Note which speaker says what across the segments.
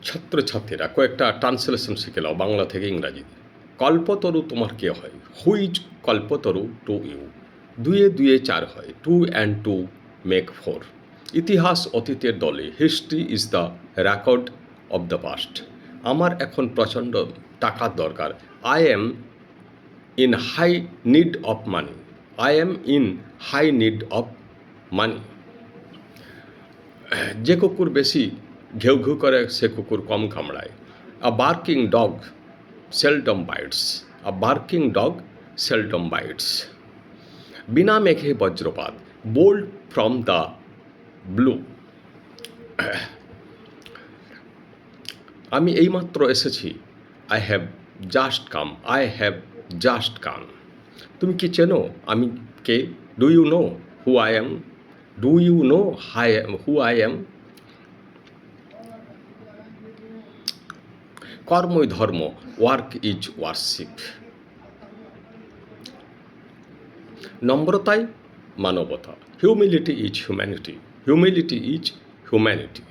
Speaker 1: ছাত্রছাত্রীরা কয়েকটা ট্রান্সলেশন শিখে নাও বাংলা থেকে ইংরাজিতে। কল্পতরু তোমার কে হয়? Who's Kalpataru to you? দুয়ে দুয়ে চার হয়, 2 and 2 make 4। ইতিহাস অতীতের দলে, history is the record of the past. আমার এখন প্রচণ্ড টাকার দরকার, I am in high need of money. I am in high need of money. যে কুকুর বেশি ঘেউ ঘেউ করে সে কুকুর কম কামড়ায়। A barking dog seldom bites. A barking dog seldom bites. বিনা মেঘে বজ্রপাত, বোল্ড ফ্রম দ্য ব্লু। আমি এইমাত্র এসেছি, I have just come. I have just come. তুমি কি চেনো আমি কে? Do you know who I am? Do you know who I am? কর্মই ধর্ম, ওয়ার্ক ইজ ওয়ার্শিপ। নম্রতাই মানবতা, humility is humanity. Humility is humanity.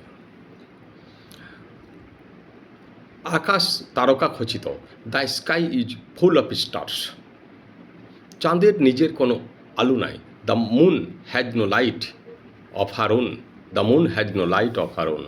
Speaker 1: আকাশ তারকা খচিত, the sky is full of stars. চাঁদের নিজের কোনো আলো নাই, the moon has no light of her own. The moon has no light of her on.